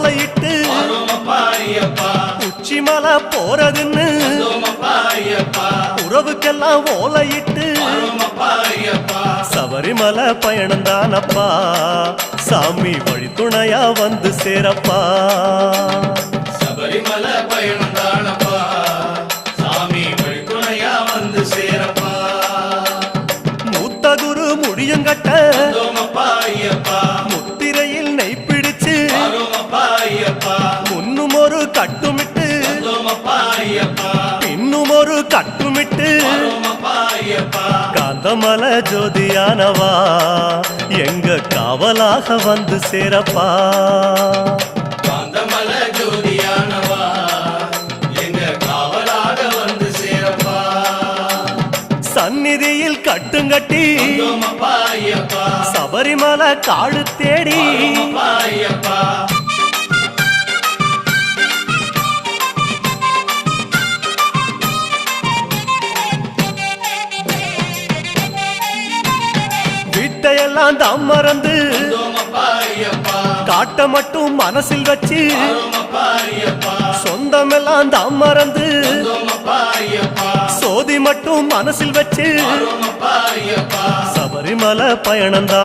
ஓலையிட்டு உச்சிமலை போறதுன்னு உறவுக்கெல்லாம் ஓலையிட்டு சபரிமலை பயணம் தானப்பா சாமி வழித்துணையா வந்து சேரப்பா சபரிமலை பயணம் தானப்பா சாமி வழித்துணையா வந்து சேரப்பா மூத்த குரு முடியுங்கட்ட முத்திரையில் நெய் பிடிச்சு முன்னும் ஒரு கட்டுமிட்டு இன்னும் ஒரு கட்டுமிட்டு காந்தமல ஜோதியானவா எங்க காவலாக வந்து சேரப்பா காந்தமல ஜோதியானவா எங்க காவலாக வந்து சேரப்பா சந்நிதியில் கட்டுங்கட்டி சபரிமலை காடு தேடி வீட்டையெல்லாம் தம் மறந்து காட்ட மட்டும் மனசில் வச்சு சொந்தமெல்லாம் தம் மறந்து சோதி மட்டும் மனசில் வச்சு சபரிமலை பயணம் தான்